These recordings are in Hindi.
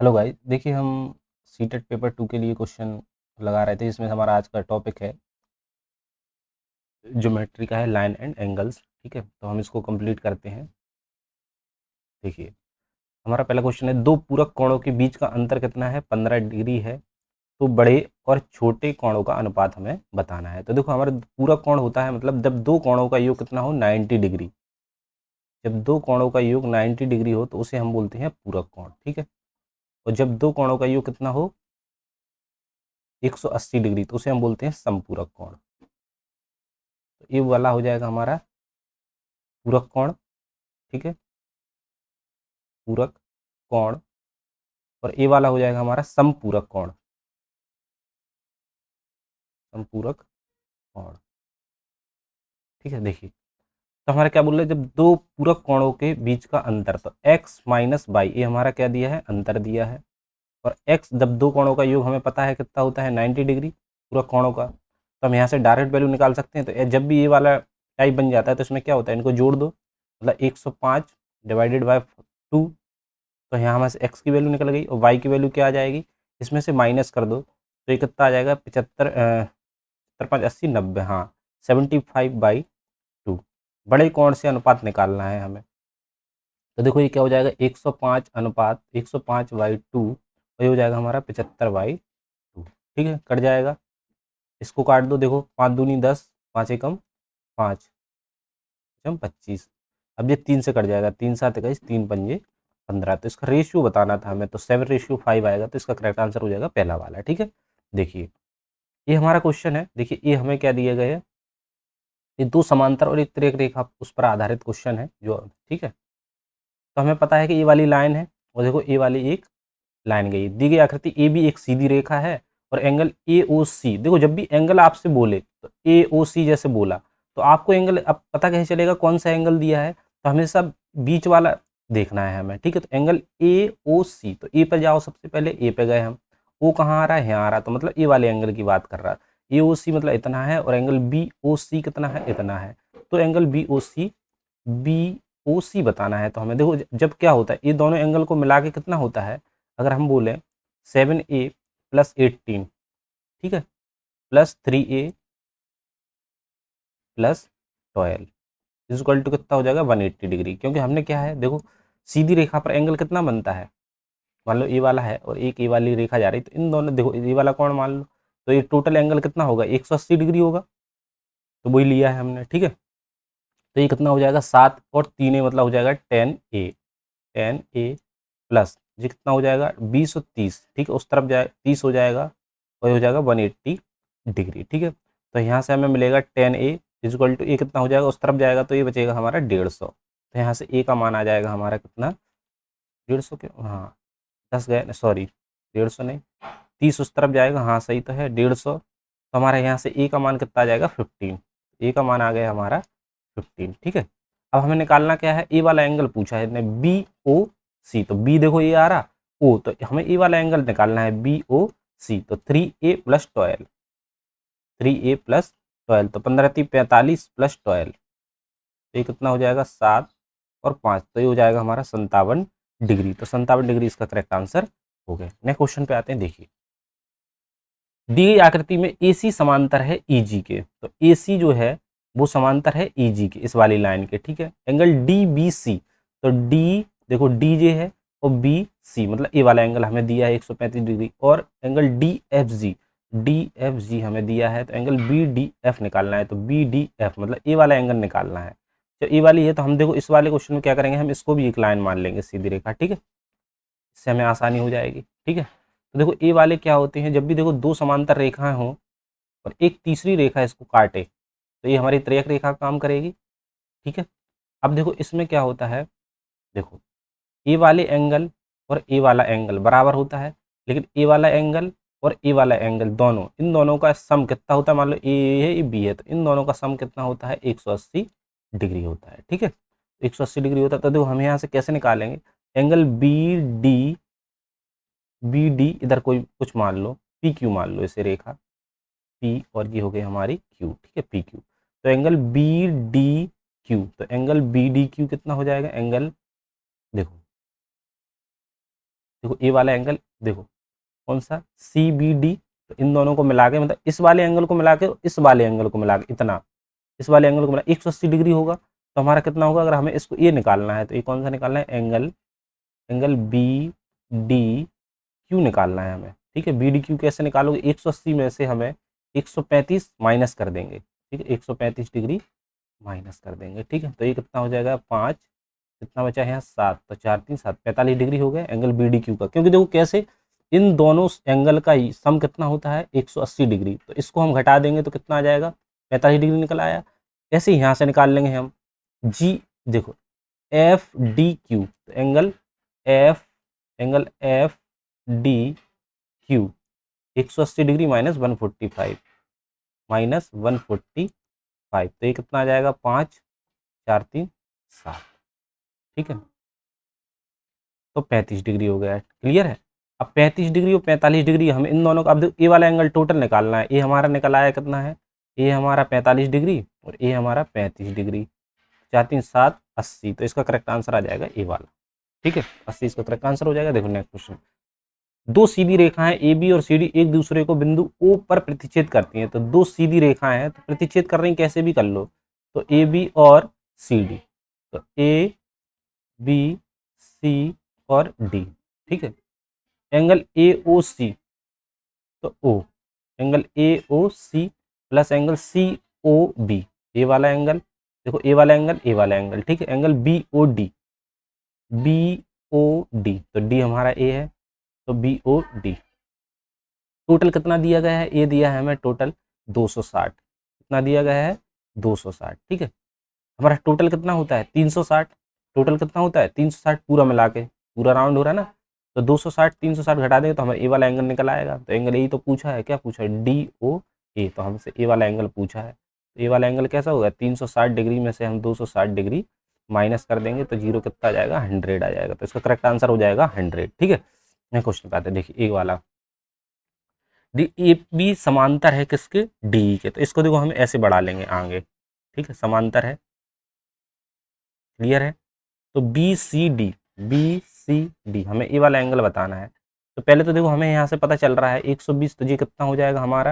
हेलो भाई, देखिए हम सीटेट पेपर 2 के लिए क्वेश्चन लगा रहे थे, जिसमें हमारा आज का टॉपिक है ज्योमेट्री का है, लाइन एंड एंगल्स। ठीक है, तो हम इसको कंप्लीट करते हैं। देखिए, हमारा पहला क्वेश्चन है, दो पूरक कोणों के बीच का अंतर कितना है? 15 डिग्री है। तो बड़े और छोटे कोणों का अनुपात हमें बताना है। तो देखो, हमारा पूरक कोण होता है मतलब जब दो कोणों का योग कितना हो, 90 डिग्री। जब दो कोणों का योग 90 डिग्री हो तो उसे हम बोलते हैं पूरक कोण। ठीक है, और जब दो कोणों का योग कितना हो, 180 डिग्री, तो उसे हम बोलते हैं समपूरक कोण। तो ये वाला हो जाएगा हमारा पूरक कोण। ठीक है, पूरक कोण। और ये वाला हो जाएगा हमारा समपूरक कोण। समपूरक कोण। ठीक है, देखिए, तो हमारा क्या बोल रहे हैं, जब दो पूरक कोणों के बीच का अंतर, तो x माइनस बाई, ये हमारा क्या दिया है, अंतर दिया है। और x, जब दो कोणों का योग हमें पता है कितना होता है, 90 डिग्री पूरक कोणों का, तो हम यहाँ से डायरेक्ट वैल्यू निकाल सकते हैं। तो जब भी ये वाला टाइप बन जाता है तो इसमें क्या होता है, इनको जोड़ दो, मतलब 105 डिवाइडेड बाई 2। तो यहाँ हमारे एक्स की वैल्यू निकल गई, और वाई की वैल्यू क्या आ जाएगी, इसमें से माइनस कर दो तो ये कितना आ जाएगा, 75, 75, 80, 90, हाँ, 75/2। बड़े कोण से अनुपात निकालना है हमें। तो देखो ये क्या हो जाएगा, 105 अनुपात 105/2, और ये हो जाएगा हमारा 75/2। ठीक है, कट जाएगा, इसको काट दो। देखो, 5 दूनी 10, 5 एकम 5, 25। अब ये 3 से कट जाएगा, 3 7 21, 3 पंजे 15। तो इसका रेशियो बताना था हमें, तो 7:5 आएगा। तो इसका करेक्ट आंसर हो जाएगा पहला वाला। ठीक है, देखिए, ये हमारा क्वेश्चन है। देखिए, ये हमें क्या दिए गए हैं, ये दो समांतर और एक तिर्यक रेखा उस पर आधारित क्वेश्चन है जो, ठीक है। तो हमें पता है कि ये वाली लाइन है, और देखो ये वाली एक लाइन गई, दी गई आकृति ए बी एक सीधी रेखा है, और एंगल ए ओ सी। देखो, जब भी एंगल आपसे बोले तो ए ओ सी जैसे बोला, तो आपको एंगल अब पता कैसे चलेगा कौन सा एंगल दिया है, तो हमेशा बीच वाला देखना है हमें। ठीक है, तो एंगल ए ओ सी, तो ए पर जाओ, सबसे पहले ए पे गए हम, ओ कहाँ आ रहा है, यहाँ आ रहा है, तो मतलब ए वाले एंगल की बात कर रहा है। ए ओ सी मतलब इतना है, और एंगल बी ओ सी कितना है, इतना है। तो एंगल बी ओ सी बताना है। तो हमें देखो, जब क्या होता है, ये दोनों एंगल को मिला के कितना होता है, अगर हम बोलें 7a प्लस 18, ठीक है, plus 3a plus 12 equal to कितना हो जाएगा, 180 डिग्री। क्योंकि हमने क्या है, देखो, सीधी रेखा पर एंगल कितना बनता है, मान लो ये वाला है और एक ये वाली रेखा जा रही, तो इन दोनों, देखो ये वाला कोण मान लो, तो ये टोटल एंगल कितना होगा, 180 डिग्री होगा। तो वही लिया है हमने। ठीक है, तो ये कितना हो जाएगा, 7 और 3a मतलब हो जाएगा 10a। 10a प्लस ये कितना हो जाएगा, 20 और 30, ठीक है, उस तरफ जाए 30 हो जाएगा, और ये हो जाएगा 180 डिग्री। ठीक है, तो यहाँ से हमें मिलेगा 10a इक्वल टू, ए कितना हो जाएगा, उस तरफ जाएगा तो ये बचेगा हमारा 150। तो यहाँ से ए का मान आ जाएगा हमारा कितना, 150 के, हाँ, 10 गए, सॉरी, 150 नहीं, 30 उस तरफ जाएगा, हाँ सही तो है, 150। तो हमारे यहाँ से ए का मान कितना आ जाएगा, 15। ए का मान आ गया हमारा 15। ठीक है, अब हमें निकालना क्या है, ए वाला एंगल पूछा है बी ओ सी। तो बी देखो ये आ रहा, ओ, तो हमें ए वाला एंगल निकालना है बी ओ सी। तो 3a+12, 3a+12, तो 15×3 = 45 प्लस 12, तो ये कितना हो जाएगा, 7 और 5, तो ये हो जाएगा हमारा 57 डिग्री। तो 57 डिग्री इसका करेक्ट आंसर हो गया। नेक्स्ट क्वेश्चन पे आते हैं। देखिए, दी गई आकृति में ए सी समांतर है ई जी के। तो ए सी जो है वो समांतर है ई जी के, इस वाली लाइन के। ठीक है, एंगल डी बी सी, तो डी देखो, डी जे है, और बी सी मतलब ए वाला एंगल हमें दिया है 135 डिग्री, और एंगल डी एफ जी हमें दिया है। तो एंगल बी डी एफ निकालना है, तो बी डी एफ मतलब ए वाला एंगल निकालना है। तो ए वाली है, तो हम देखो इस वाले क्वेश्चन में क्या करेंगे, हम इसको भी एक लाइन मान लेंगे, सीधी रेखा। ठीक है, इससे हमें आसानी हो जाएगी। ठीक है, तो देखो ए वाले क्या होते हैं, जब भी देखो दो समांतर रेखाएं हों और एक तीसरी रेखा इसको काटे, तो ये हमारी त्रियक रेखा का काम करेगी। ठीक है, अब देखो इसमें क्या होता है, देखो ए वाले एंगल और ए वाला एंगल बराबर होता है, लेकिन ए वाला एंगल और ए वाला एंगल दोनों, इन दोनों का सम कितना होता है, मान लो ए है, ए बी है, तो इन दोनों का सम कितना होता है, 180 डिग्री होता है। ठीक है, 180 डिग्री होता है। तो देखो हम यहाँ से कैसे निकालेंगे, एंगल बी डी इधर कोई कुछ मान लो, पी क्यू मान लो इसे रेखा, पी, और ये हो गई हमारी क्यू। ठीक है, पी क्यू, तो एंगल बी डी क्यू, तो एंगल बी डी क्यू कितना हो जाएगा, एंगल देखो, देखो ए वाला एंगल देखो कौन सा सी बी डी, तो इन दोनों को मिला के मतलब इस वाले एंगल को मिला के इस वाले एंगल को मिला के इतना इस वाले एंगल को मिला 180 डिग्री होगा। तो हमारा कितना होगा, अगर हमें इसको ये निकालना है तो ये कौन सा निकालना है, angle angle B D Q निकालना है हमें। ठीक है, बी डी क्यू कैसे निकालोगे, 180 में से हमें 135 माइनस कर देंगे। ठीक है, 135 डिग्री माइनस कर देंगे। ठीक है, तो ये कितना हो जाएगा 5, कितना बचा है यहाँ 7, तो 4 3 7 45 डिग्री हो गया एंगल बी डी क्यू का। क्योंकि देखो कैसे इन दोनों एंगल का ही सम कितना होता है 180 डिग्री, तो इसको हम घटा देंगे तो कितना आ जाएगा 45 डिग्री निकल आया। ऐसे ही यहाँ से निकाल लेंगे हम जी, देखो एफ डी क्यू, तो angle F D Q 180 degree minus 145 तो ये कितना आ जाएगा 5 4 3 7। ठीक है, तो 35 डिग्री हो गया है। क्लियर है। अब 35 डिग्री और 45 डिग्री हम इन दोनों का, अब ए वाला एंगल टोटल निकालना है। ए हमारा निकल आया कितना है, ए हमारा 45 डिग्री और ए हमारा 35 डिग्री, 4 3 7 80, तो इसका करेक्ट आंसर आ जाएगा ए वाला। ठीक है, 80 इसका करेक्ट आंसर हो जाएगा। देखो नेक्स्ट क्वेश्चन, दो सीधी रेखाएं ए बी और सी डी एक दूसरे को बिंदु ओ पर प्रतिच्छेद करती हैं। तो दो सीधी रेखाएं हैं तो प्रतिच्छेद कर रही कैसे भी कर लो, तो ए बी और सी डी, तो ए बी सी और डी। ठीक है, एंगल ए ओ सी, तो O angle A O C plus angle C O B, A वाला एंगल देखो ए वाला एंगल ए वाला एंगल। ठीक है, angle B O D, B O D, तो डी हमारा ए है तो बी ओ डी। टोटल कितना दिया गया है, ए दिया है हमें टोटल 260, कितना दिया गया है 260। ठीक है, हमारा टोटल कितना होता है 360, टोटल कितना होता है 360 पूरा मिला के, पूरा राउंड हो रहा है ना, तो 260 360 घटा देंगे तो हमें ए वाला एंगल निकल आएगा। तो एंगल ए तो पूछा है, क्या पूछा है डी ओ ए, तो हमसे ए वाला एंगल पूछा है। तो ए वाला एंगल कैसा होगा 360 डिग्री में से हम 260 डिग्री माइनस कर देंगे तो जीरो कितना आ जाएगा 100 आ जाएगा, तो इसका करेक्ट आंसर हो जाएगा 100। ठीक है, मैं क्वेश्चन पे आते हैं। देखिए ए वाला डी ए बी समांतर है किसके, डी के, तो इसको देखो हम ऐसे बढ़ा लेंगे आगे। ठीक है, समांतर है, क्लियर है। तो बी सी डी हमें ए वाला एंगल बताना है। तो पहले तो देखो हमें यहाँ से पता चल रहा है 120, तो ये कितना हो जाएगा हमारा,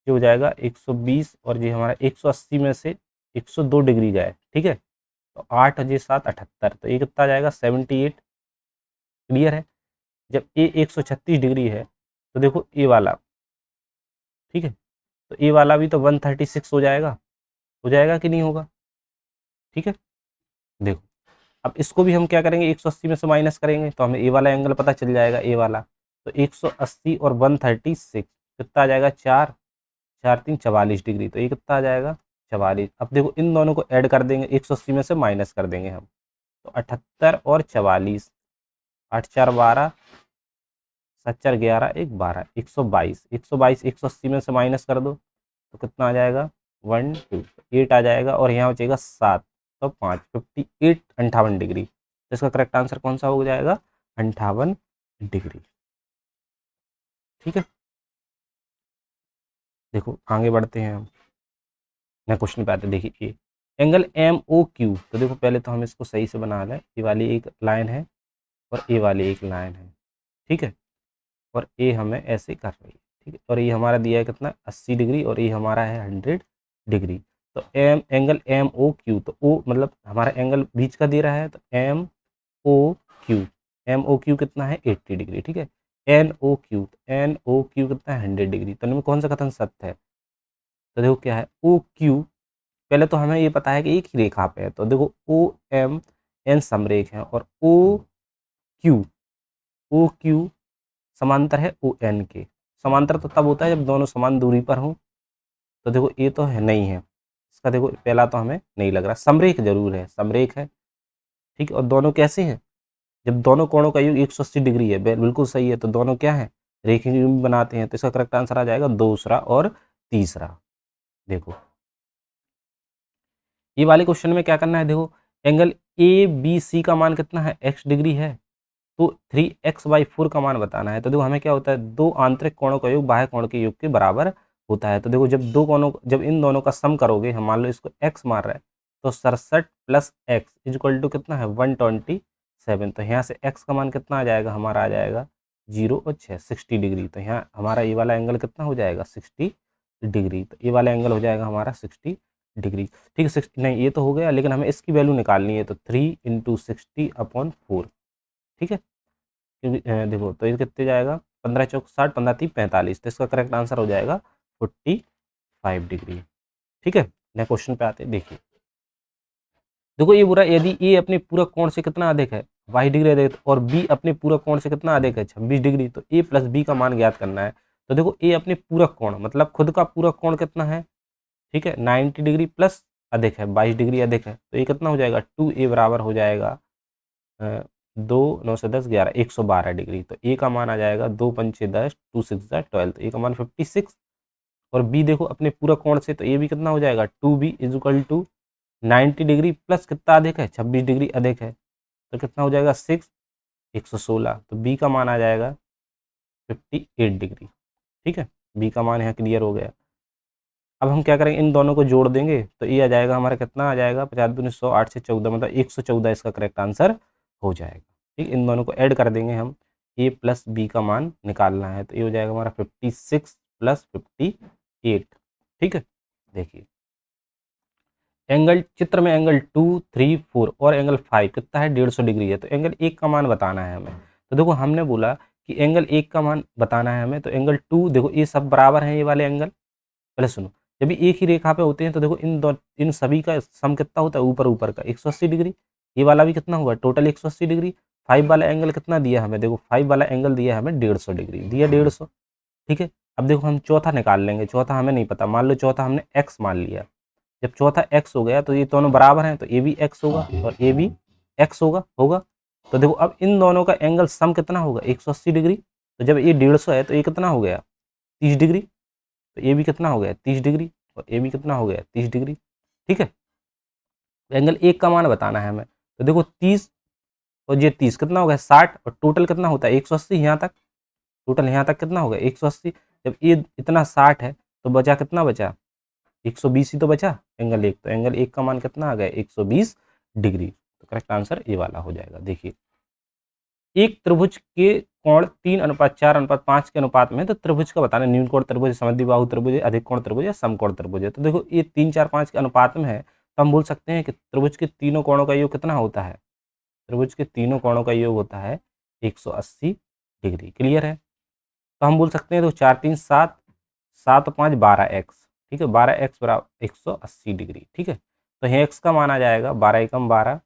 ये हो जाएगा 120 और ये हमारा 180 में से 102 डिग्री जाए। ठीक है, तो 8 और ये 7 78, तो ये कितना आ जाएगा 78। क्लियर है। जब ए 136 डिग्री है तो देखो ए वाला, ठीक है, तो ए वाला भी तो 136 हो जाएगा कि नहीं होगा। ठीक है, देखो अब इसको भी हम क्या करेंगे 180 में से माइनस करेंगे तो हमें ए वाला एंगल पता चल जाएगा, ए वाला तो 180 और 136 कितना आ जाएगा 4 4 3 44 डिग्री, तो ये कितना आ जाएगा 44। अब देखो इन दोनों को ऐड कर देंगे, 180 में से माइनस कर देंगे हम, तो 78 और 44, 8 4 12, 7 4 11 1 12, 122 180 में से माइनस कर दो तो कितना आ जाएगा 1 2 8 आ जाएगा और यहाँ बचेगा 7 तो 5 58 58 डिग्री, तो इसका करेक्ट आंसर कौन सा हो जाएगा 58 डिग्री। ठीक है, देखो आगे बढ़ते हैं हम, मैं क्वेश्चन पे आते हैं। देखिए एंगल एम ओ क्यू, तो देखो पहले तो हम इसको सही से बना लें, ये वाली एक लाइन है और ए वाली एक लाइन है। ठीक है, और ए हमें ऐसे कर रही है। ठीक है, और ये हमारा दिया है कितना 80 डिग्री और ये हमारा है 100 डिग्री। तो एंगल एम ओ क्यू, तो ओ मतलब हमारा एंगल बीच का दे रहा है, तो एम ओ क्यू कितना है 80 डिग्री। ठीक है, एन ओ क्यू कितना है 100 डिग्री, तो इनमें कौन सा कथन सत्य है, तो देखो क्या है ओ क्यू, पहले तो हमें ये पता है कि एक ही रेखा पे है, तो देखो ओ एम एन समरेख है और ओ क्यू समांतर है ओ एन के। समांतर तो तब होता है जब दोनों समान दूरी पर हों, तो देखो ये तो है नहीं है इसका, देखो पहला तो हमें नहीं लग रहा, समरेख जरूर है, समरेख है। ठीक है, और दोनों कैसे हैं, जब दोनों कोणों का योग 180 डिग्री है, बिल्कुल सही है, तो दोनों क्या है रेखीय योग बनाते हैं, तो इसका करेक्ट आंसर आ जाएगा दूसरा और तीसरा। देखो ये वाले क्वेश्चन में क्या करना है, देखो एंगल ए बी सी का मान कितना है x डिग्री है, तो 3x/4 का मान बताना है। तो देखो हमें क्या होता है, दो आंतरिक कोणों का योग बाह्य कोण के योग के बराबर होता है। तो देखो जब इन दोनों का सम करोगे, हम मान लो इसको x मार रहे हैं, तो 67 + x इक्वल टू कितना है 120 7। तो यहाँ से x का मान कितना आ जाएगा, हमारा आ जाएगा 0 और 6 60 डिग्री। तो यहाँ हमारा ये वाला एंगल कितना हो जाएगा 60 डिग्री। तो ये वाला एंगल हो जाएगा हमारा 60 डिग्री। ठीक है, 60 नहीं ये तो हो गया, लेकिन हमें इसकी वैल्यू निकालनी है। तो 3 × 60/4। ठीक है, क्योंकि देखो तो ये कितने जाएगा, 15 चौक 60, 15 3 45। तो इसका करेक्ट आंसर हो जाएगा 45 डिग्री। ठीक है, नेक्स्ट क्वेश्चन पे आते हैं। देखिए देखो ये बुरा, यदि ए अपने पूरक कोण से कितना अधिक है 22 डिग्री अधिक और बी अपने पूरक कोण से कितना अधिक है 26 डिग्री, तो ए प्लस बी का मान ज्ञात करना है। तो देखो ए अपने पूरक कोण मतलब खुद का पूरक कोण कितना है, ठीक है 90 डिग्री प्लस अधिक है 22 डिग्री अधिक है। तो ये कितना हो जाएगा 2a बराबर हो जाएगा 2 9 से 10 11 112 डिग्री। तो ए का मान आ जाएगा 2 पंचे 10 2 6 12। तो ए का मान 56। और बी देखो अपने पूरक कोण से, तो ये भी कितना हो जाएगा 2b = 90 डिग्री प्लस कितना अधिक है 26 डिग्री अधिक है। तो कितना हो जाएगा 6 116। तो बी का मान आ जाएगा 58 डिग्री। ठीक है, बी का मान यहाँ क्लियर हो गया। अब हम क्या करेंगे, इन दोनों को जोड़ देंगे। तो ये आ जाएगा हमारा कितना आ जाएगा 50 × 100 8 से 14 मतलब 114 इसका करेक्ट आंसर हो जाएगा। ठीक, इन दोनों को ऐड कर देंगे हम, ए प्लस बी का मान निकालना है। तो ये हो जाएगा हमारा 56 + 58। ठीक है, देखिए एंगल चित्र में एंगल 2 3 4 और एंगल 5 कितना है 150 डिग्री है। तो एंगल 1 का मान बताना है हमें। तो देखो हमने बोला कि एंगल 1 का मान बताना है हमें। तो एंगल 2 देखो ये सब बराबर हैं ये वाले एंगल। पहले सुनो, जब भी एक ही रेखा पे होते हैं तो देखो इन सभी का सम कितना होता है ऊपर ऊपर का 180 डिग्री। ये वाला भी कितना हुआ टोटल 180 डिग्री। 5 वाला एंगल कितना दिया हमें, देखो 5 वाला एंगल दिया हमें 150 डिग्री दिया 150। ठीक है, अब देखो हम चौथा निकाल लेंगे। चौथा हमें नहीं पता, मान लो चौथा हमने x मान लिया। जब चौथा x हो गया तो ये दोनों बराबर हैं, तो ये भी x होगा और ये भी x होगा। तो देखो अब इन दोनों का एंगल सम कितना होगा 180 डिग्री। तो जब ये 150 है तो ये कितना हो गया 30 डिग्री। तो ये भी कितना हो गया 30 डिग्री और ये भी कितना हो गया 30 डिग्री। ठीक है, एंगल 1 का मान बताना है हमें। तो देखो 30 और ये 30 कितना हो गया 60 और टोटल कितना होता है 180 यहाँ तक। टोटल यहाँ तक कितना हो गया 180। जब ये इतना 60 है तो बचा कितना बचा 120 ही तो बचा एंगल 1। तो एंगल 1 का मान कितना आ गया 120 डिग्री। तो करेक्ट आंसर ये वाला हो जाएगा। देखिए एक त्रिभुज के कोण 3:4:5 के अनुपात में है। तो त्रिभुज का बताना न्यून कोण त्रिभुज है, समद्विबाहु त्रिभुज है, अधिक कोण त्रिभुज है, समकोण त्रिभुज है। तो देखो ये 3 4 5 के अनुपात में है। तो हम बोल सकते हैं कि त्रिभुज के तीनों कोणों का योग कितना होता है, त्रिभुज के तीनों कोणों का योग होता है 180 डिग्री। क्लियर है, तो हम बोल सकते हैं तो 4 3 7 7 5 12x। ठीक है, 12x बराबर 180 डिग्री। ठीक है, तो यहाँ x का मान आ जाएगा 12 एकम 12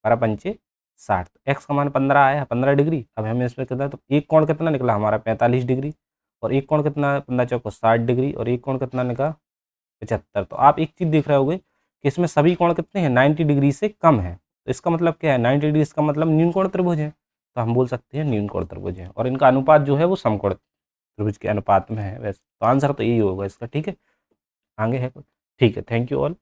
12 पंचे 60। x का मान 15 आया 15 डिग्री। अब हमें इसमें कितना, तो एक कोण कितना निकला हमारा 45 डिग्री और एक कोण कितना 15 चौको 60 डिग्री और एक कोण कितना निकला 75। तो आप एक चीज़ देख रहे होगे कि इसमें सभी कोण कितने हैं 90 डिग्री से कम है। तो इसका मतलब क्या है 90 डिग्री, इसका मतलब न्यून कोण त्रिभुज है। तो हम बोल सकते हैं न्यून कोण त्रिभुज है और इनका अनुपात जो है वो समकोण त्रिभुज के अनुपात में है वैसे। तो आंसर तो यही होगा इसका। ठीक है, आगे है कोई? ठीक है, थैंक यू ऑल।